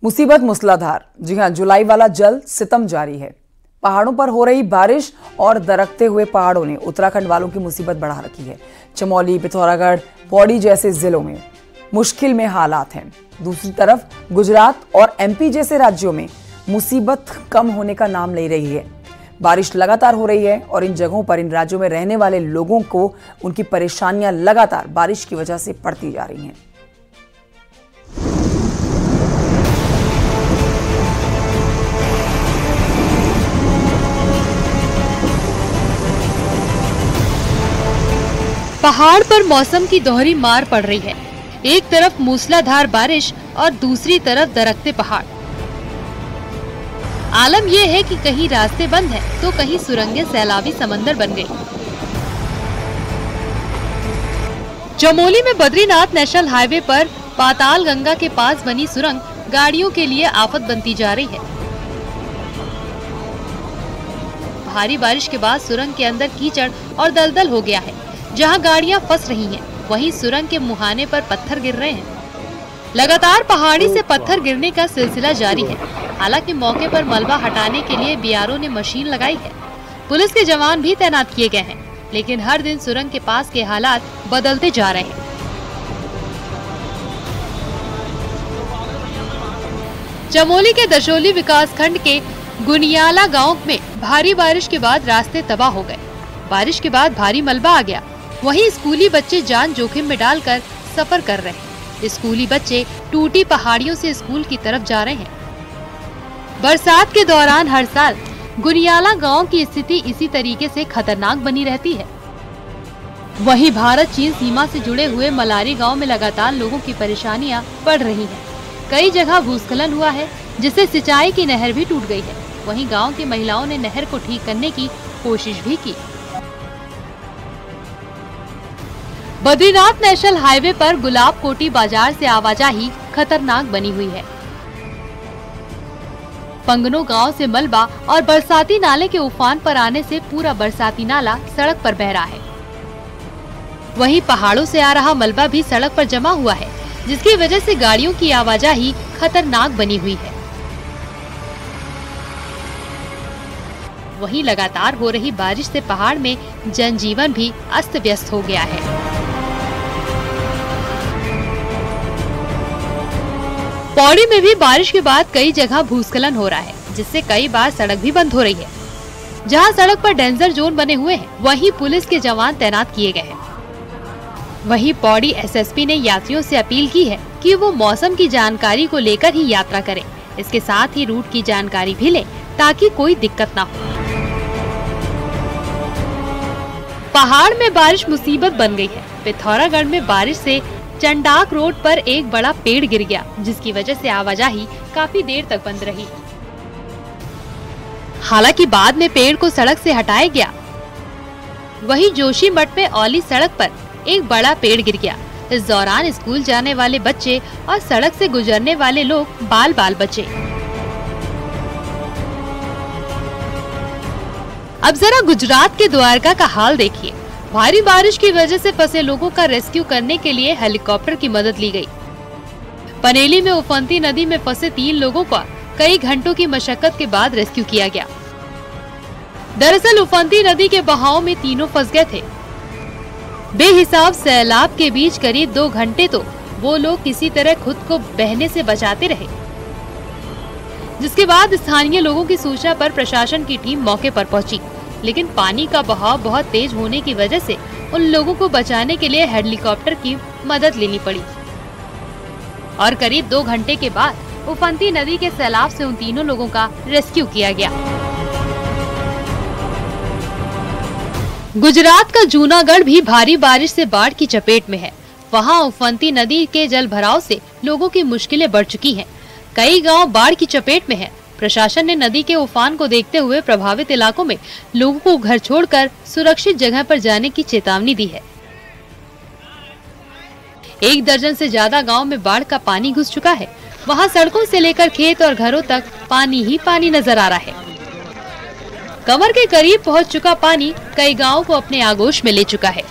मुसीबत मूसलाधार। जी हां, जुलाई वाला जल सितम जारी है। पहाड़ों पर हो रही बारिश और दरकते हुए पहाड़ों ने उत्तराखंड वालों की मुसीबत बढ़ा रखी है। चमोली, पिथौरागढ़, पौड़ी जैसे जिलों में मुश्किल में हालात हैं। दूसरी तरफ गुजरात और एमपी जैसे राज्यों में मुसीबत कम होने का नाम ले रही है। बारिश लगातार हो रही है और इन जगहों पर, इन राज्यों में रहने वाले लोगों को उनकी परेशानियां लगातार बारिश की वजह से बढ़ती जा रही हैं। पहाड़ पर मौसम की दोहरी मार पड़ रही है। एक तरफ मूसलाधार बारिश और दूसरी तरफ दरकते पहाड़। आलम यह है कि कहीं रास्ते बंद हैं, तो कहीं सुरंगें सैलाबी समंदर बन गई। चमोली में बद्रीनाथ नेशनल हाईवे पर पाताल गंगा के पास बनी सुरंग गाड़ियों के लिए आफत बनती जा रही है। भारी बारिश के बाद सुरंग के अंदर कीचड़ और दलदल हो गया है। जहां गाड़ियां फंस रही हैं, वहीं सुरंग के मुहाने पर पत्थर गिर रहे हैं। लगातार पहाड़ी से पत्थर गिरने का सिलसिला जारी है। हालांकि मौके पर मलबा हटाने के लिए बीआरओ ने मशीन लगाई है। पुलिस के जवान भी तैनात किए गए हैं, लेकिन हर दिन सुरंग के पास के हालात बदलते जा रहे हैं। चमोली के दशोली विकासखंड के गुनियाला गाँव में भारी बारिश के बाद रास्ते तबाह हो गए। बारिश के बाद भारी मलबा आ गया। वहीं स्कूली बच्चे जान जोखिम में डालकर सफर कर रहे हैं। स्कूली बच्चे टूटी पहाड़ियों से स्कूल की तरफ जा रहे हैं। बरसात के दौरान हर साल गुनियाला गांव की स्थिति इसी तरीके से खतरनाक बनी रहती है। वहीं भारत चीन सीमा से जुड़े हुए मलारी गांव में लगातार लोगों की परेशानियां बढ़ रही हैं। कई जगह भूस्खलन हुआ है, जिससे सिंचाई की नहर भी टूट गई है। वहीं गाँव की महिलाओं ने नहर को ठीक करने की कोशिश भी की। बद्रीनाथ नेशनल हाईवे पर गुलाब कोटी बाजार से आवाजाही खतरनाक बनी हुई है। पंगनो गांव से मलबा और बरसाती नाले के उफान पर आने से पूरा बरसाती नाला सड़क पर बह रहा है। वहीं पहाड़ों से आ रहा मलबा भी सड़क पर जमा हुआ है, जिसकी वजह से गाड़ियों की आवाजाही खतरनाक बनी हुई है। वहीं लगातार हो रही बारिश से पहाड़ में जनजीवन भी अस्त व्यस्त हो गया है। पौड़ी में भी बारिश के बाद कई जगह भूस्खलन हो रहा है, जिससे कई बार सड़क भी बंद हो रही है। जहां सड़क पर डेंजर जोन बने हुए हैं, वहीं पुलिस के जवान तैनात किए गए हैं। वहीं पौड़ी एसएसपी ने यात्रियों से अपील की है कि वो मौसम की जानकारी को लेकर ही यात्रा करें। इसके साथ ही रूट की जानकारी भी लें, ताकि कोई दिक्कत ना हो। पहाड़ में बारिश मुसीबत बन गई है। पिथौरागढ़ में बारिश से चंडाक रोड पर एक बड़ा पेड़ गिर गया, जिसकी वजह से आवाजाही काफी देर तक बंद रही। हालांकि बाद में पेड़ को सड़क से हटाया गया। वहीं जोशीमठ में औली सड़क पर एक बड़ा पेड़ गिर गया। इस दौरान स्कूल जाने वाले बच्चे और सड़क से गुजरने वाले लोग बाल बाल बचे। अब जरा गुजरात के द्वारका का हाल देखिए। भारी बारिश की वजह से फंसे लोगों का रेस्क्यू करने के लिए हेलीकॉप्टर की मदद ली गई। पनेली में उफनती नदी में फंसे 3 लोगों का कई घंटों की मशक्कत के बाद रेस्क्यू किया गया। दरअसल उफनती नदी के बहाव में तीनों फंस गए थे। बेहिसाब सैलाब के बीच करीब 2 घंटे तो वो लोग किसी तरह खुद को बहने से बचाते रहे, जिसके बाद स्थानीय लोगों की सूचना पर प्रशासन की टीम मौके पर पहुंची। लेकिन पानी का बहाव बहुत तेज होने की वजह से उन लोगों को बचाने के लिए हेलीकॉप्टर की मदद लेनी पड़ी और करीब 2 घंटे के बाद उफनती नदी के सैलाब से उन तीनों लोगों का रेस्क्यू किया गया। गुजरात का जूनागढ़ भी भारी बारिश से बाढ़ की चपेट में है। वहां उफनती नदी के जल भराव से लोगों की मुश्किलें बढ़ चुकी हैं। कई गांव बाढ़ की चपेट में हैं। प्रशासन ने नदी के उफान को देखते हुए प्रभावित इलाकों में लोगों को घर छोड़कर सुरक्षित जगह पर जाने की चेतावनी दी है। 1 दर्जन से ज्यादा गांव में बाढ़ का पानी घुस चुका है। वहां सड़कों से लेकर खेत और घरों तक पानी ही पानी नजर आ रहा है। कमर के करीब पहुंच चुका पानी कई गांवों को अपने आगोश में ले चुका है।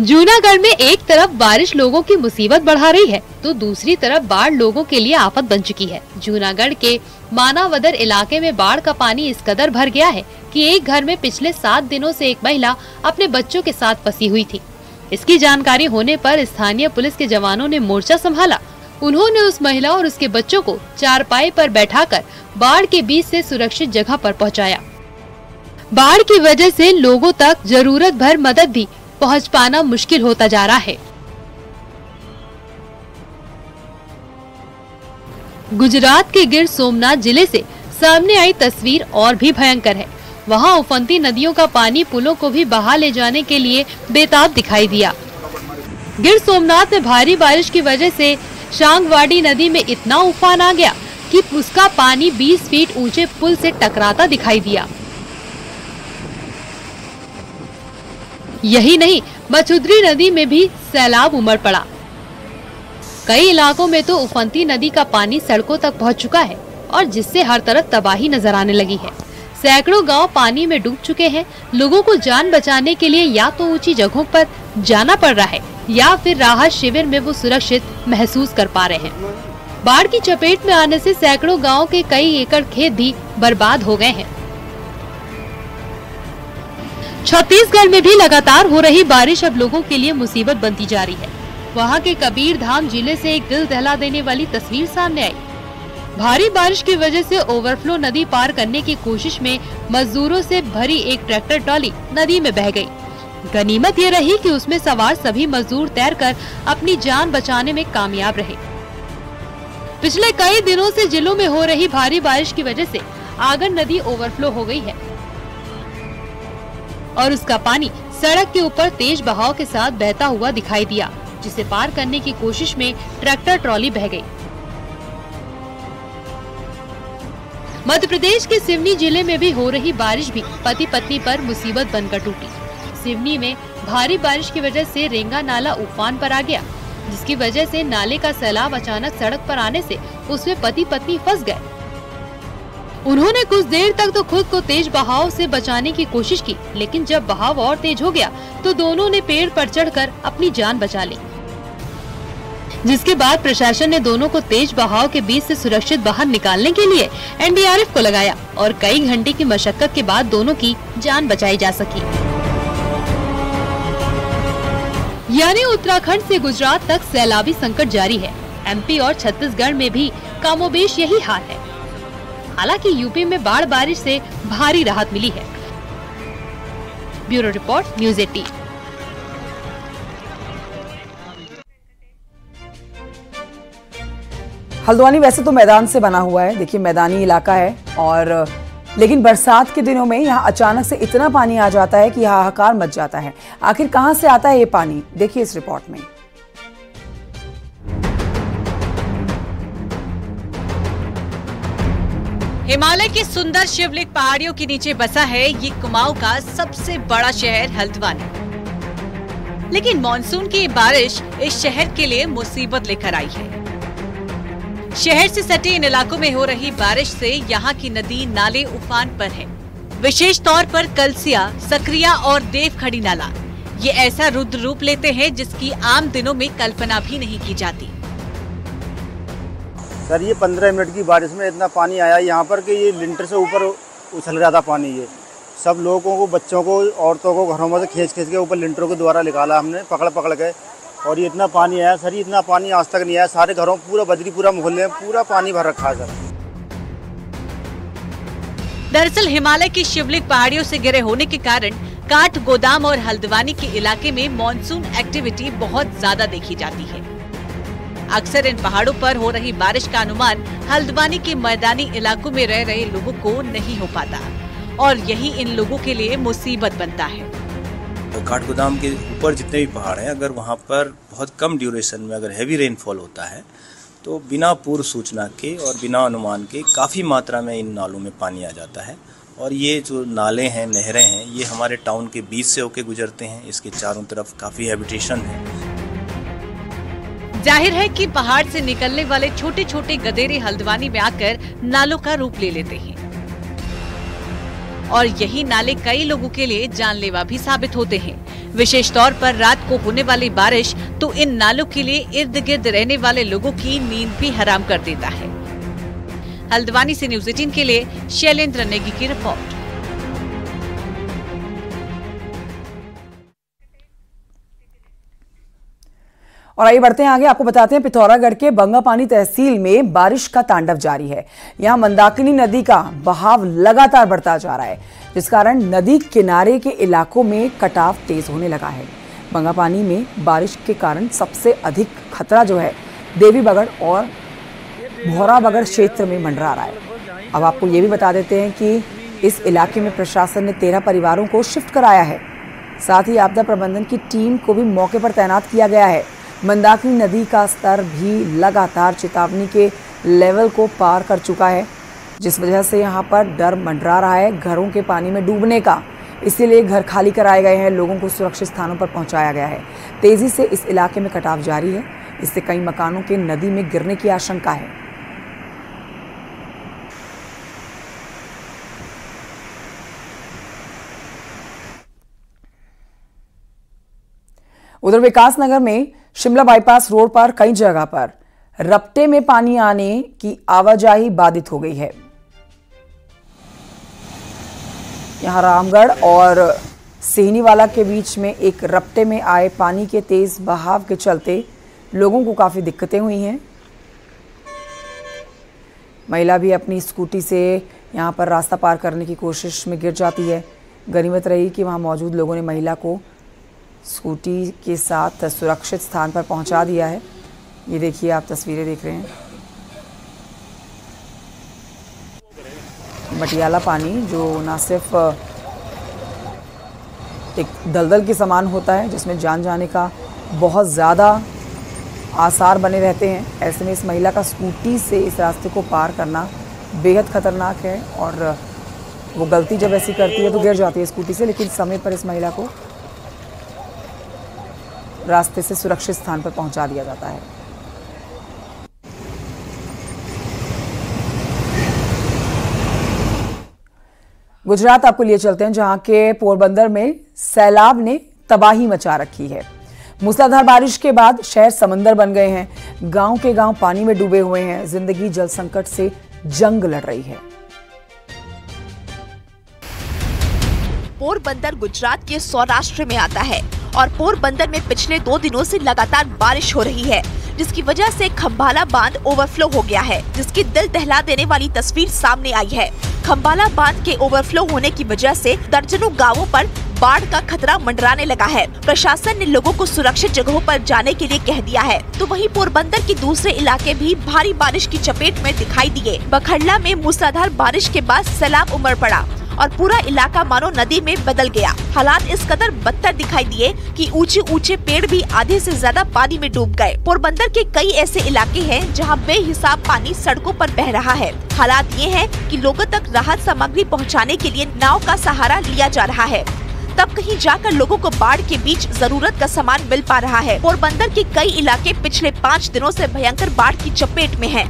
जूनागढ़ में एक तरफ बारिश लोगों की मुसीबत बढ़ा रही है तो दूसरी तरफ बाढ़ लोगों के लिए आफत बन चुकी है। जूनागढ़ के मानावदर इलाके में बाढ़ का पानी इस कदर भर गया है कि एक घर में पिछले 7 दिनों से एक महिला अपने बच्चों के साथ फंसी हुई थी। इसकी जानकारी होने पर स्थानीय पुलिस के जवानों ने मोर्चा संभाला। उन्होंने उस महिला और उसके बच्चों को चारपाई पर बैठाकर बाढ़ के बीच से सुरक्षित जगह पर पहुंचाया। बाढ़ की वजह से लोगों तक जरूरत भर मदद भी पहुंच पाना मुश्किल होता जा रहा है। गुजरात के गिर सोमनाथ जिले से सामने आई तस्वीर और भी भयंकर है। वहां उफनती नदियों का पानी पुलों को भी बहा ले जाने के लिए बेताब दिखाई दिया। गिर सोमनाथ में भारी बारिश की वजह से शांगवाड़ी नदी में इतना उफान आ गया कि उसका पानी 20 फीट ऊंचे पुल से टकराता दिखाई दिया। यही नहीं, मछुद्री नदी में भी सैलाब उमड़ पड़ा। कई इलाकों में तो उफनती नदी का पानी सड़कों तक पहुंच चुका है और जिससे हर तरफ तबाही नजर आने लगी है। सैकड़ों गांव पानी में डूब चुके हैं। लोगों को जान बचाने के लिए या तो ऊंची जगहों पर जाना पड़ रहा है या फिर राहत शिविर में वो सुरक्षित महसूस कर पा रहे हैं। बाढ़ की चपेट में आने से सैकड़ों गाँव के कई एकड़ खेत भी बर्बाद हो गए हैं। छत्तीसगढ़ में भी लगातार हो रही बारिश अब लोगों के लिए मुसीबत बनती जा रही है। वहां के कबीरधाम जिले से एक दिल दहला देने वाली तस्वीर सामने आई। भारी बारिश की वजह से ओवरफ्लो नदी पार करने की कोशिश में मजदूरों से भरी एक ट्रैक्टर ट्रॉली नदी में बह गई। गनीमत ये रही कि उसमें सवार सभी मजदूर तैरकर अपनी जान बचाने में कामयाब रहे। पिछले कई दिनों से जिलों में हो रही भारी बारिश की वजह से आगर नदी ओवरफ्लो हो गई है और उसका पानी सड़क के ऊपर तेज बहाव के साथ बहता हुआ दिखाई दिया, जिसे पार करने की कोशिश में ट्रैक्टर ट्रॉली बह गई। मध्य प्रदेश के सिवनी जिले में भी हो रही बारिश भी पति पत्नी पर मुसीबत बनकर टूटी। सिवनी में भारी बारिश की वजह से रेंगा नाला उफान पर आ गया, जिसकी वजह से नाले का सैलाब अचानक सड़क पर आने से उसमें पति पत्नी फंस गए। उन्होंने कुछ देर तक तो खुद को तेज बहाव से बचाने की कोशिश की, लेकिन जब बहाव और तेज हो गया तो दोनों ने पेड़ पर चढ़कर अपनी जान बचा ली। जिसके बाद प्रशासन ने दोनों को तेज बहाव के बीच से सुरक्षित बाहर निकालने के लिए एनडीआरएफ को लगाया और कई घंटे की मशक्कत के बाद दोनों की जान बचाई जा सकी। यानी उत्तराखंड से गुजरात तक सैलाबी संकट जारी है। एमपी और छत्तीसगढ़ में भी कमोबेश यही हाल है। हालांकि यूपी में बाढ़ बारिश से भारी राहत मिली है। Bureau report, news 18। हल्द्वानी वैसे तो मैदान से बना हुआ है, देखिए मैदानी इलाका है, और लेकिन बरसात के दिनों में यहाँ अचानक से इतना पानी आ जाता है कि हाहाकार मच जाता है। आखिर कहां से आता है ये पानी, देखिए इस रिपोर्ट में। हिमालय की सुंदर शिवलिक पहाड़ियों के नीचे बसा है ये कुमाऊं का सबसे बड़ा शहर हल्द्वानी। लेकिन मॉनसून की बारिश इस शहर के लिए मुसीबत लेकर आई है। शहर से सटे इन इलाकों में हो रही बारिश से यहाँ की नदी नाले उफान पर हैं। विशेष तौर पर कलसिया, सकरिया और देवखड़ी नाला ये ऐसा रुद्र रूप लेते हैं जिसकी आम दिनों में कल्पना भी नहीं की जाती। सर ये 15 मिनट की बारिश में इतना पानी आया यहाँ पर कि ये लिंटर से ऊपर उछल रहा था पानी। ये सब लोगों को, बच्चों को, औरतों को घरों में से खींच के ऊपर लिंटरों के द्वारा निकाला हमने, पकड़ के। और ये इतना पानी आया सर, ये इतना पानी आज तक नहीं आया। सारे घरों पूरा बजरीपुरा मोहल्ले में पूरा पानी भर रखा है सर। दरअसल हिमालय की शिवलिक पहाड़ियों से घिरे होने के कारण काठ गोदाम और हल्द्वानी के इलाके में मॉनसून एक्टिविटी बहुत ज्यादा देखी जाती है। अक्सर इन पहाड़ों पर हो रही बारिश का अनुमान हल्द्वानी के मैदानी इलाकों में रह रहे लोगों को नहीं हो पाता और यही इन लोगों के लिए मुसीबत बनता है। तो काठ गोदाम के ऊपर जितने भी पहाड़ हैं, अगर वहाँ पर बहुत कम ड्यूरेशन में अगर हैवी रेनफॉल होता है तो बिना पूर्व सूचना के और बिना अनुमान के काफ़ी मात्रा में इन नालों में पानी आ जाता है। और ये जो नाले हैं, नहरें हैं, ये हमारे टाउन के बीच से होके गुजरते हैं। इसके चारों तरफ काफ़ी हैबिटेशन है। जाहिर है कि पहाड़ से निकलने वाले छोटे छोटे गदेरे हल्द्वानी में आकर नालों का रूप ले लेते हैं और यही नाले कई लोगों के लिए जानलेवा भी साबित होते हैं। विशेष तौर पर रात को होने वाली बारिश तो इन नालों के लिए इर्द गिर्द रहने वाले लोगों की नींद भी हराम कर देता है। हल्द्वानी से न्यूज़ 18 के लिए शैलेंद्र नेगी की रिपोर्ट। और आइए बढ़ते हैं आगे, आपको बताते हैं पिथौरागढ़ के बंगापानी तहसील में बारिश का तांडव जारी है। यहां मंदाकिनी नदी का बहाव लगातार बढ़ता जा रहा है, जिस कारण नदी किनारे के इलाकों में कटाव तेज होने लगा है। बंगापानी में बारिश के कारण सबसे अधिक खतरा जो है देवी बगड़ और भोरा बगड़ क्षेत्र में मंडरा रहा है। अब आपको ये भी बता देते हैं कि इस इलाके में प्रशासन ने 13 परिवारों को शिफ्ट कराया है। साथ ही आपदा प्रबंधन की टीम को भी मौके पर तैनात किया गया है। मंदाकिनी नदी का स्तर भी लगातार चेतावनी के लेवल को पार कर चुका है, जिस वजह से यहाँ पर डर मंडरा रहा है घरों के पानी में डूबने का। इसीलिए घर खाली कराए गए हैं, लोगों को सुरक्षित स्थानों पर पहुँचाया गया है। तेजी से इस इलाके में कटाव जारी है, इससे कई मकानों के नदी में गिरने की आशंका है। उधर विकासनगर में शिमला बाईपास रोड पर कई जगह पर रपटे में पानी आने की आवाजाही बाधित हो गई है। यहां रामगढ़ और सिहनीवाला के बीच में एक रपटे में आए पानी के तेज बहाव के चलते लोगों को काफी दिक्कतें हुई हैं। महिला भी अपनी स्कूटी से यहां पर रास्ता पार करने की कोशिश में गिर जाती है। गनीमत रही कि वहां मौजूद लोगों ने महिला को स्कूटी के साथ सुरक्षित स्थान पर पहुंचा दिया है। ये देखिए, आप तस्वीरें देख रहे हैं। मटियाला पानी जो ना सिर्फ एक दलदल के समान होता है, जिसमें जान जाने का बहुत ज़्यादा आसार बने रहते हैं। ऐसे में इस महिला का स्कूटी से इस रास्ते को पार करना बेहद खतरनाक है और वो गलती जब ऐसी करती है तो गिर जाती है स्कूटी से, लेकिन समय पर इस महिला को रास्ते से सुरक्षित स्थान पर पहुंचा दिया जाता है। गुजरात आपको लिए चलते हैं, जहां के पोरबंदर में सैलाब ने तबाही मचा रखी है। मूसलाधार बारिश के बाद शहर समंदर बन गए हैं। गांव के गांव पानी में डूबे हुए हैं। जिंदगी जल संकट से जंग लड़ रही है। पोरबंदर गुजरात के सौराष्ट्र में आता है और पोरबंदर में पिछले 2 दिनों से लगातार बारिश हो रही है, जिसकी वजह से खंभाला बांध ओवरफ्लो हो गया है, जिसकी दिल दहला देने वाली तस्वीर सामने आई है। खंभाला बांध के ओवरफ्लो होने की वजह से दर्जनों गांवों पर बाढ़ का खतरा मंडराने लगा है। प्रशासन ने लोगों को सुरक्षित जगहों पर जाने के लिए कह दिया है। तो वहीं पोरबंदर के दूसरे इलाके भी भारी बारिश की चपेट में दिखाई दिए। बखरला में मूसलाधार बारिश के बाद सैलाब उमड़ पड़ा और पूरा इलाका मानो नदी में बदल गया। हालात इस कदर बदतर दिखाई दिए कि ऊंचे पेड़ भी आधे से ज्यादा पानी में डूब गए। पोरबंदर के कई ऐसे इलाके हैं जहां बेहिसाब पानी सड़कों पर बह रहा है। हालात ये हैं कि लोगों तक राहत सामग्री पहुंचाने के लिए नाव का सहारा लिया जा रहा है, तब कहीं जाकर लोगों को बाढ़ के बीच जरूरत का सामान मिल पा रहा है। पोरबंदर के कई इलाके पिछले 5 दिनों से भयंकर बाढ़ की चपेट में हैं।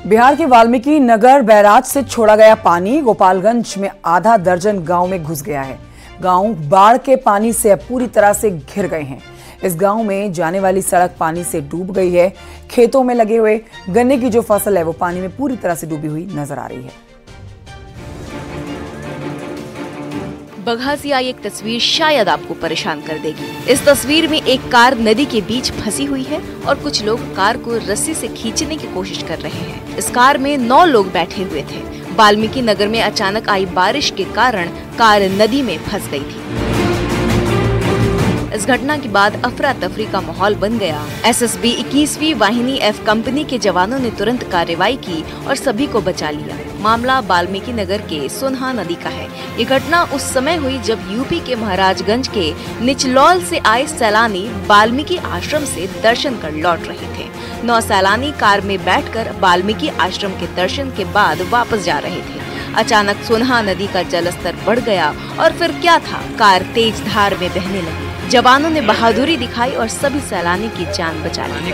बिहार के वाल्मीकि नगर बैराज से छोड़ा गया पानी गोपालगंज में आधा दर्जन गांव में घुस गया है। गांव बाढ़ के पानी से अब पूरी तरह से घिर गए हैं। इस गांव में जाने वाली सड़क पानी से डूब गई है। खेतों में लगे हुए गन्ने की जो फसल है वो पानी में पूरी तरह से डूबी हुई नजर आ रही है। बगहा से आई एक तस्वीर शायद आपको परेशान कर देगी। इस तस्वीर में एक कार नदी के बीच फंसी हुई है और कुछ लोग कार को रस्सी से खींचने की कोशिश कर रहे हैं। इस कार में 9 लोग बैठे हुए थे। वाल्मीकि नगर में अचानक आई बारिश के कारण कार नदी में फंस गई थी। इस घटना के बाद अफरा तफरी का माहौल बन गया। एसएसबी 21वीं वाहिनी एफ कंपनी के जवानों ने तुरंत कार्रवाई की और सभी को बचा लिया। मामला वाल्मीकि नगर के सोनहा नदी का है। ये घटना उस समय हुई जब यूपी के महाराजगंज के निचलौल से आए सैलानी वाल्मीकि आश्रम से दर्शन कर लौट रहे थे। 9 सैलानी कार में बैठकर वाल्मीकि आश्रम के दर्शन के बाद वापस जा रहे थे। अचानक सोनहा नदी का जलस्तर बढ़ गया और फिर क्या था, कार तेज धार में बहने लगी। जवानों ने बहादुरी दिखाई और सभी सैलानी की जान बचा ली।